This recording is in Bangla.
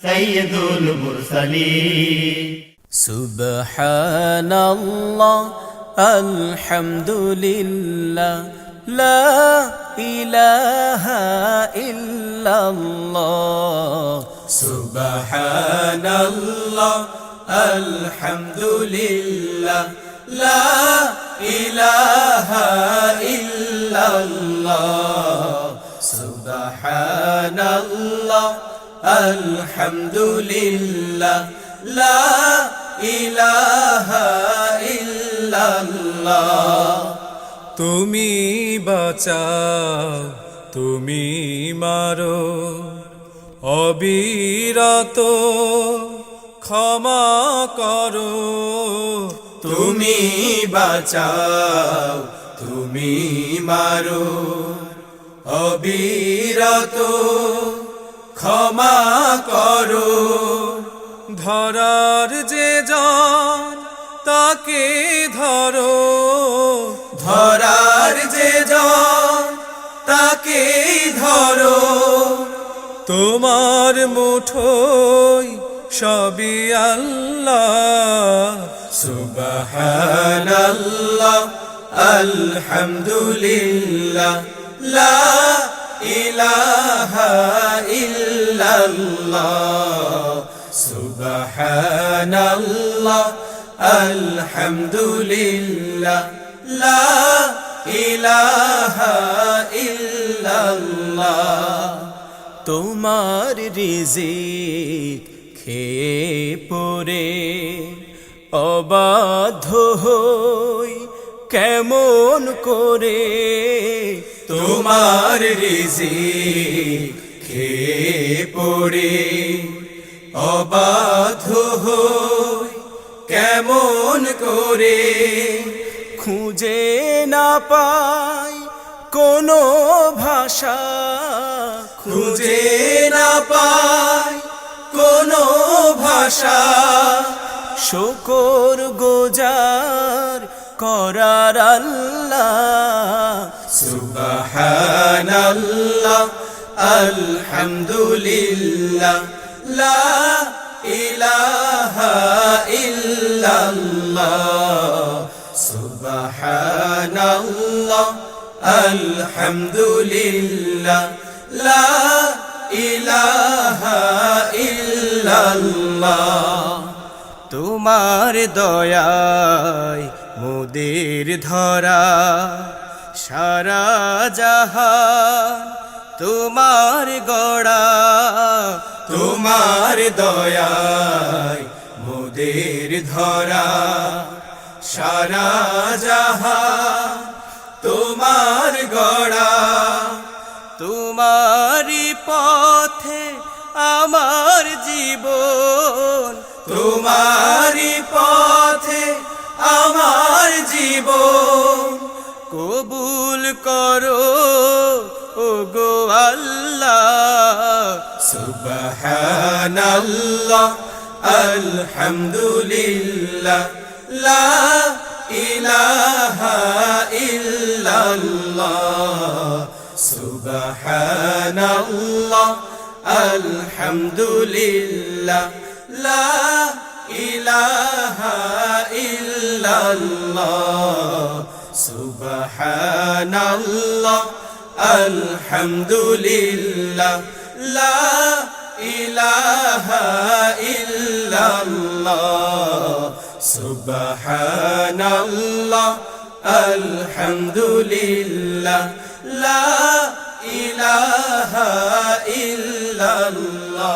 সাইয়্যিদুল মুরসালিন। সুবহানাল্লাহ আলহামদুলিল্লাহ লা ইলাহা ইল্লাল্লাহ। সুবহানাল্লাহ আলহামদুলিল্লাহ লা ইলাহা ইল্লাল্লাহ। সুবহানাল্লাহ আলহামদুলিল্লাহ লা ইলাহা ইল্লাল্লাহ। তুমি বাঁচাও, তুমি মারো, অবিরত ক্ষমা করো। তুমি বাঁচাও, তুমি মারো, অবিরত ক্ষমা করো। ধরার যে জন তাকে ধরো, ধরার যে জন তাকে ধরো। তোমার মুঠোয় সবই আল্লাহ। সুবহানাল্লাহ আলহামদুলিল্লাহ লা ইলাহা ইল্লাল্লাহ। সুবহানাল্লাহ আলহামদুলিল্লাহ লা ইলাহা ইল্লাল্লাহ। তোমার রিজিক খেয়ে পরে অবাধ্য হই কেমন করে। তোমার রিজিক খেয়ে পরে অবাধ্য হই কেমন করে। খুঁজে না পাই কোনো ভাষা, খুঁজে না পাই কোনো ভাষা। শুকর গুজার করার আল্লাহ। সুবহানাল্লাহ আলহামদুলিল্লাহ লা ইলাহা ইল্লাল্লাহ। সুবহানাল্লাহ আলহামদুলিল্লাহ লা ইলাহা ইল্লাল্লাহ। তোমার দয়ায় মোদের ধরা সারা জাহান তোমার গড়া। তোমার দয়ায় মোদের ধরা সারা জাহান তোমার গড়া। তোমারি পথে আমার জীবন, তোমারি পথে আমার জীবন। কবুল করো ওগো আল্লাহ। সুবহানাল্লাহ আলহামদুলিল্লাহ লা ইলাহা ইল্লাল্লাহ। সুবহানাল্লাহ আলহামদুলিল্লাহ লা ইলাহা ইল্লাল্লাহ। সুবহানাল্লাহ আলহামদুলিল্লাহ লা ইলাহা ইল্লাল্লাহ। সুবহানাল্লাহ আলহামদুলিল্লাহ লা ইলাহা ইল্লাল্লাহ।